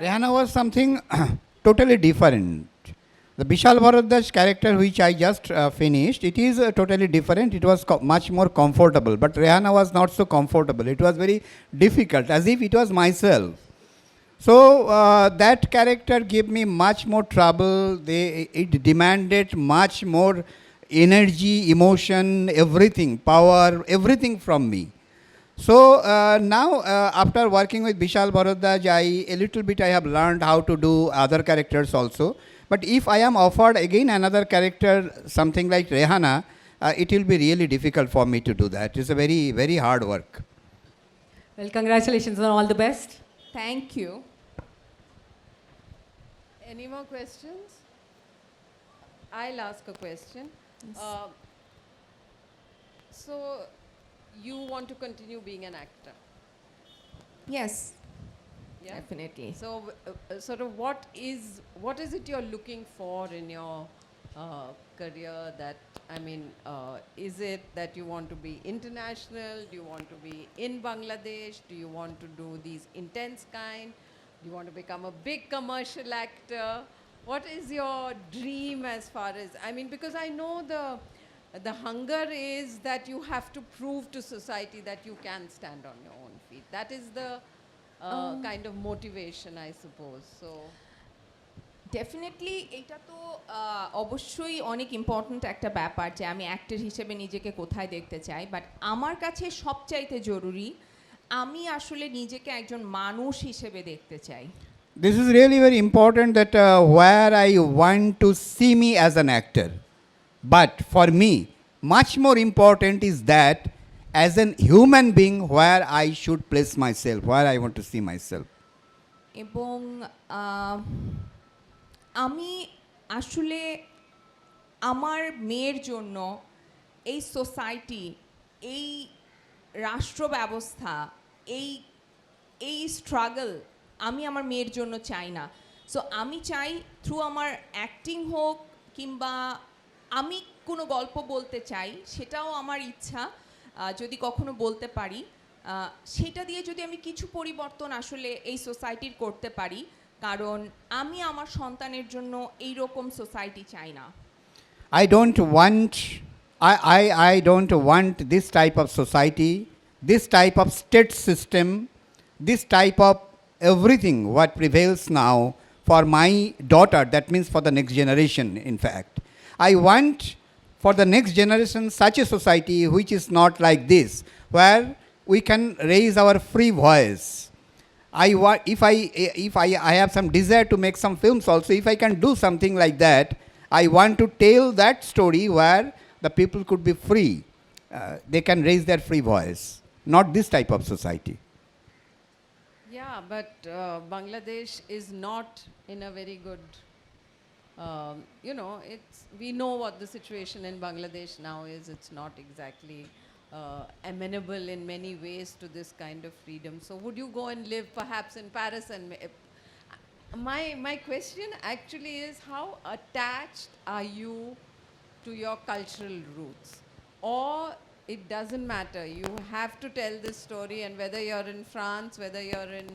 Rehana was something totally different. The Bishal Bharadwaj character which I just finished, it is totally different. It was much more comfortable, but Rehana was not so comfortable. It was very difficult, as if it was myself. So that character gave me much more trouble. It demanded much more energy, emotion, everything, power, everything from me. So now after working with Bishal Bharadwaj, a little bit I have learned how to do other characters also. But if I am offered again another character, something like Rehana, it will be really difficult for me to do that. It's a very, very hard work. Well, congratulations and all the best. Thank you. Any more questions? I'll ask a question. So, you want to continue being an actor? Yes, Yeah? Definitely. So, sort of what is it you're looking for in your career that, I mean, is it that you want to be international? Do you want to be in Bangladesh? Do you want to do these intense kind? Do you want to become a big commercial actor? What is your dream as far as, I mean, because I know the hunger is that you have to prove to society that you can stand on your own feet. That is the kind of motivation, I suppose. So. Definitely এটা তো অবশ্যই অনেক important একটা ব্যাপার যে আমি actor হিসেবে নিজেকে কোথায় দেখতে চাই, বাট আমার কাছে সবচাইতে জরুরি আমি আসলে নিজেকে একজন মানুষ হিসেবে দেখতে চাই। This is really very important that where I want to see me as an actor. But for me, much more important is that as an human being where I should place myself, where I want to see myself. এবং আমি আসলে আমার মেয়ের জন্য এই society, এই রাষ্ট্র ব্যবস্থা, এই এই স্ট্রাগল আমি আমার মেয়ের জন্য চাই না। সো আমি চাই থ্রু আমার অ্যাক্টিং হোক কিংবা আমি কোনো গল্প বলতে চাই, সেটাও আমার ইচ্ছা যদি কখনো বলতে পারি, সেটা দিয়ে যদি আমি কিছু পরিবর্তন আসলে এই সোসাইটির করতে পারি, কারণ আমি আমার সন্তানের জন্য এই রকম সোসাইটি চাই না। I don't want this type of society, this type of state system, this type of everything what prevails now for my daughter, that means for the next generation in fact. I want for the next generation such a society which is not like this, where we can raise our free voice. If I have some desire to make some films also, if I can do something like that, I want to tell that story where the people could be free. They can raise their free voice, not this type of society. Yeah, but Bangladesh is not in a very good, you know, we know what the situation in Bangladesh now is. It's not exactly amenable in many ways to this kind of freedom. So would you go and live perhaps in Paris? And my question actually is, how attached are you to your cultural roots? Or it doesn't matter, you have to tell this story, and whether you're in France, whether you're in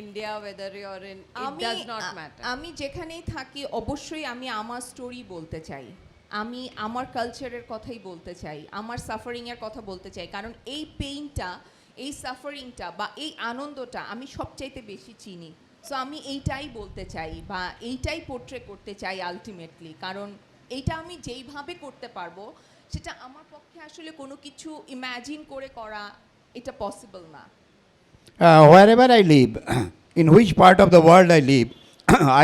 India, whether you're in, it does not matter. আমি যেখানেই থাকি অবশ্যই আমি আমার story বলতে চাই, আমি আমার কালচারের কথাই বলতে চাই, আমার সাফারিংয়ের কথা বলতে চাই, কারণ এই পেইনটা, এই সাফারিংটা বা এই আনন্দটা আমি সবচাইতে বেশি চিনি। সো আমি এইটাই বলতে চাই বা এইটাই পোর্ট্রে করতে চাই আলটিমেটলি, কারণ এইটা আমি যেইভাবে করতে পারবো সেটা আমার পক্ষে আসলে কোনো কিছু ইমাজিন করে করা এটা পসিবল না। Wherever I live, in which part of the world I live,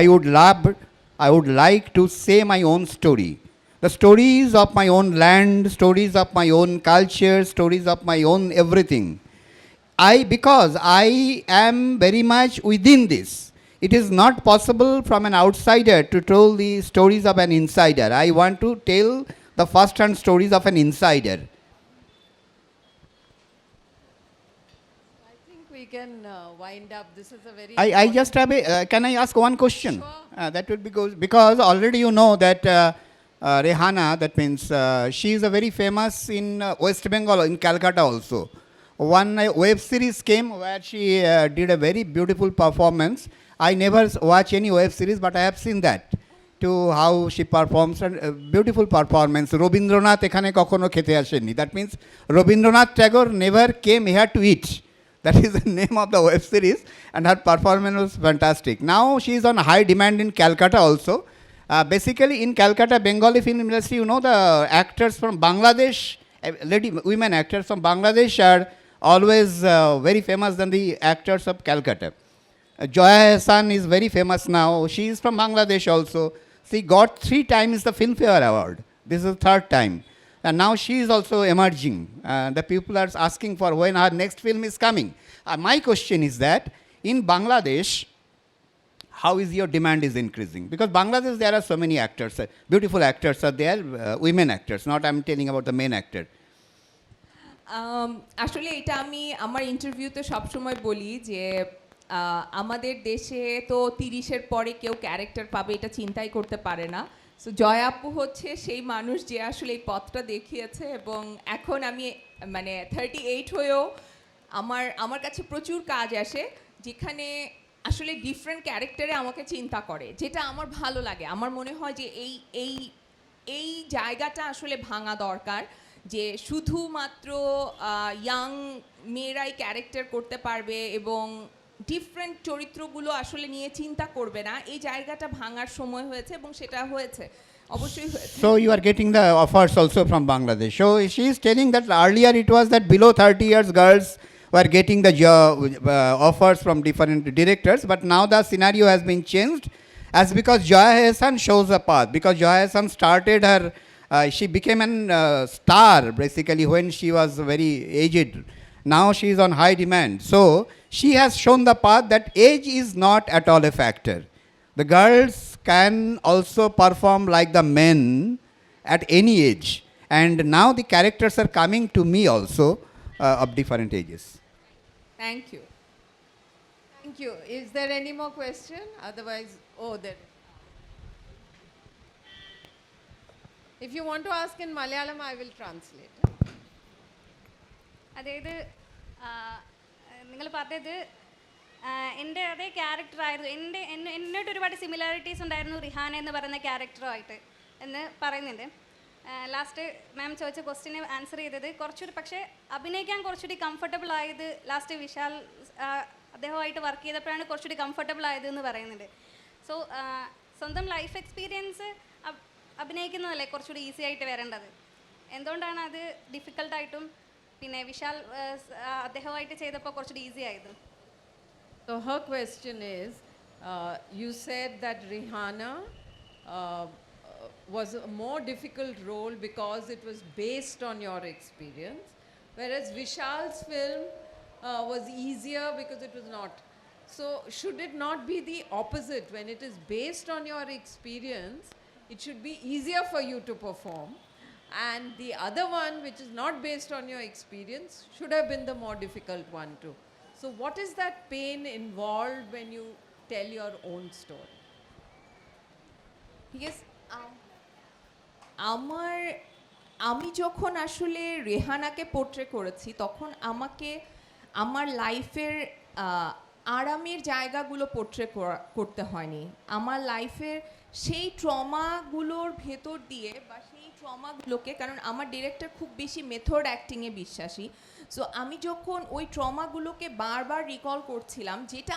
I would like to say my own story. The stories of my own land, stories of my own culture, stories of my own everything. Because I am very much within this. It is not possible from an outsider to tell the stories of an insider. I want to tell the first-hand stories of an insider. I think we can wind up. This is a very I just have a, can I ask one question? Sure. That would be good, because already you know that Rehana, that means she is a very famous in West Bengal, in Calcutta also. One web series came where she did a very beautiful performance. I never watch any web series, but I have seen that. To how she performs, and beautiful performance. Robindranath ekhane kokhono khete asheni. That means Robindranath Tagore never came here to eat. That is the name of the web series, and her performance was fantastic. Now she is on high demand in Calcutta also. Basically in Calcutta, Bengali film industry, you know, the actors from Bangladesh, women actors from Bangladesh are always very famous than the actors of Calcutta. Joya Hassan is very famous now. She is from Bangladesh also. She got 3 times the Filmfare Award. This is the 3rd time. And now she is also emerging. The people are asking for when her next film is coming. My question is that in Bangladesh, how is your demand is increasing? Because Bangladesh, there are so many actors, beautiful actors are there, women actors, not I'm telling about the main actor. আসলে এটা আমি আমার ইন্টারভিউতে সবসময় বলি যে আমাদের দেশে তো 30-এর পরে কেউ ক্যারেক্টার পাবে এটা চিন্তাই করতে পারে না, সো জয় আপু হচ্ছে সেই মানুষ যে আসলে এই পথটা দেখিয়েছে, এবং এখন আমি মানে 38 হয়েও আমার কাছে প্রচুর কাজ আসে যেখানে আসলে ডিফারেন্ট ক্যারেক্টারে আমাকে চিন্তা করে, যেটা আমার ভালো লাগে। আমার মনে হয় যে এই এই জায়গাটা আসলে ভাঙা দরকার, যে শুধুমাত্র ইয়াং মেয়েরাই ক্যারেক্টার করতে পারবে এবং ডিফারেন্ট চরিত্রগুলো আসলে নিয়ে চিন্তা করবে না। এই জায়গাটা ভাঙার সময় হয়েছে এবং সেটা হয়েছে, অবশ্যই হয়েছে। So you are getting the offers also from Bangladesh. So she is telling that earlier it was that below 30 years girls were getting the offers from different directors, but now the scenario has been changed, as because Joya Hassan shows a path. Because Joya Hassan started her, she became an star basically when she was very aged. Now she is on high demand. So she has shown the path that age is not at all a factor. The girls can also perform like the men at any age. And now the characters are coming to me also of different ages. Thank you. Thank you. Is there any more question? Otherwise, oh, there. If you want to ask in Malayalam, I will translate. അതായത് നിങ്ങൾ പറഞ്ഞത് എൻ്റെ അതേ ക്യാരക്ടറായിരുന്നു, എന്നോട് ഒരുപാട് similarities ഉണ്ടായിരുന്നു Rihanna എന്ന് പറയുന്ന ക്യാരക്ടറുമായിട്ട് എന്ന് പറയുന്നുണ്ട്. ലാസ്റ്റ് മാം ചോദിച്ച ക്വസ്റ്റിന് ആൻസർ ചെയ്തത് കുറച്ചുകൂടി, പക്ഷേ അഭിനയിക്കാൻ കുറച്ചുകൂടി കംഫർട്ടബിൾ ആയത് ലാസ്റ്റ് വിശാൽ അദ്ദേഹമായിട്ട് വർക്ക് ചെയ്തപ്പോഴാണ് കുറച്ചുകൂടി കംഫർട്ടബിൾ ആയതെന്ന് പറയുന്നുണ്ട്. സോ സ്വന്തം ലൈഫ് എക്സ്പീരിയൻസ് അഭിനയിക്കുന്നതല്ലേ കുറച്ചുകൂടി ഈസി ആയിട്ട് വരേണ്ടത്, എന്തുകൊണ്ടാണ് അത് ഡിഫിക്കൽട്ടായിട്ടും പിന്നെ വിശാൽ അദ്ദേഹമായിട്ട് ചെയ്തപ്പോൾ കുറച്ചുകൂടി ഈസി ആയത്? So her question is, you said that Rihanna was a more difficult role because it was based on your experience, whereas Vishal's film was easier because it was not. So should it not be the opposite? When it is based on your experience, it should be easier for you to perform, and the other one, which is not based on your experience, should have been the more difficult one too. So what is that pain involved when you tell your own story? Yes, আমি যখন আসলে রেহানাকে portray করেছি তখন আমাকে আমার লাইফের আরামের জায়গাগুলো পোর্ট্রে করতে হয়নি। আমার লাইফের সেই ট্রমাগুলোর ভেতর দিয়ে বা সেই ট্রমাগুলোকে, কারণ আমার ডিরেক্টর খুব বেশি মেথড অ্যাক্টিংয়ে বিশ্বাসী, সো আমি যখন ওই ট্রমাগুলোকে বারবার রিকল করছিলাম, যেটা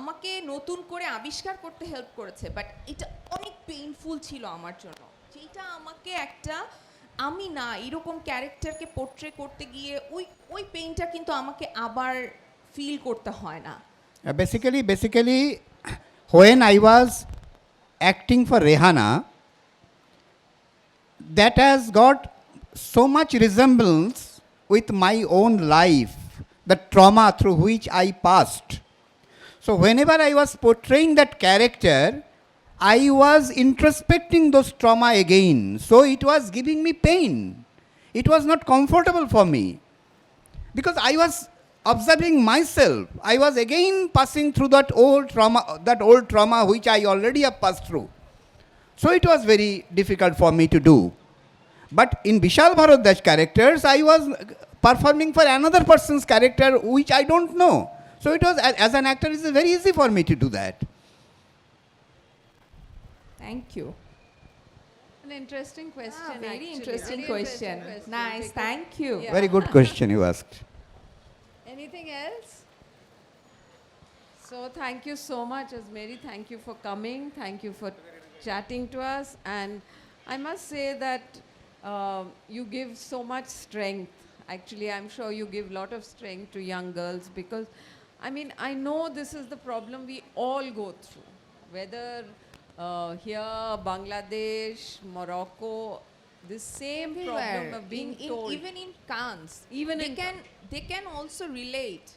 আমাকে নতুন করে আবিষ্কার করতে হেল্প করেছে, বাট এটা অনেক পেইনফুল ছিল আমার জন্য, যেটা আমাকে আমি না এরকম ক্যারেক্টারকে পোর্ট্রে করতে গিয়ে ওই পেইনটা কিন্তু আমাকে আবার ফিল করতে হয় না। Basically, when I was acting for Rehana, that has got so much resemblance with my own life, the trauma through which I passed. So whenever I was portraying that character, I was introspecting those trauma again. So it was giving me pain. It was not comfortable for me because I was observing myself. I was again passing through that old trauma which I already have passed through. So it was very difficult for me to do. But in Vishal Bharadwaj characters, I was performing for another person's character which I don't know. So it was, as an actor, it is very easy for me to do that. Thank you. An interesting question. Very actually. interesting Very question. Nice, because- thank you. Yeah. Very good question you asked. Anything else? So thank you so much, Azmeri. Thank you for coming. Thank you for chatting to us. And I must say that you give so much strength. Actually, I'm sure you give a lot of strength to young girls because, I mean, I know this is the problem we all go through. Whether here, Bangladesh, Morocco, the same problem of being told. Even in Cannes, Even they can also relate.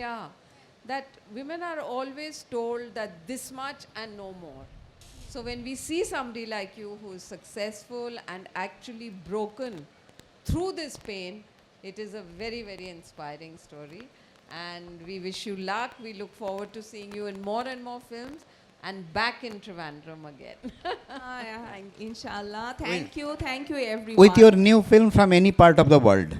Yeah, that women are always told that this much and no more. So when we see somebody like you who is successful and actually broken through this pain, it is a very, very inspiring story. And we wish you luck. We look forward to seeing you in more and more films. and back in Trivandrum again. Inshallah. Thank you everyone. With your new film from any part of the world.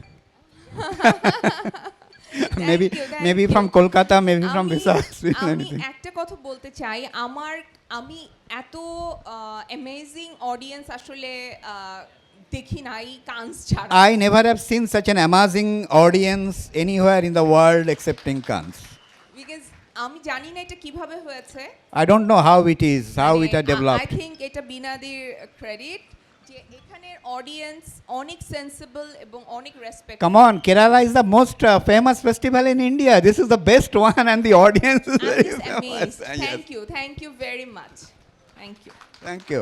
maybe thank you. from Kolkata, maybe from আমি Visas. একটা কথা বলতে চাই, আমি এত amazing audience আসলে দেখি নাই কান্স ছাড়া। I never have seen such an amazing audience anywhere in the world except in Cannes. Because আমি জানি না এটা কিভাবে হয়েছে। I don't know how it is, how it has I developed. Think এটা বিনাদির ক্রেডিট, যে এখানের অডিয়েন্স অনেক সেন্সিবল এবং অনেক respect. Come on, Kerala is the most famous festival in India. This is the best one, and the audience is very famous. Thank you very much. Thank you. Thank you.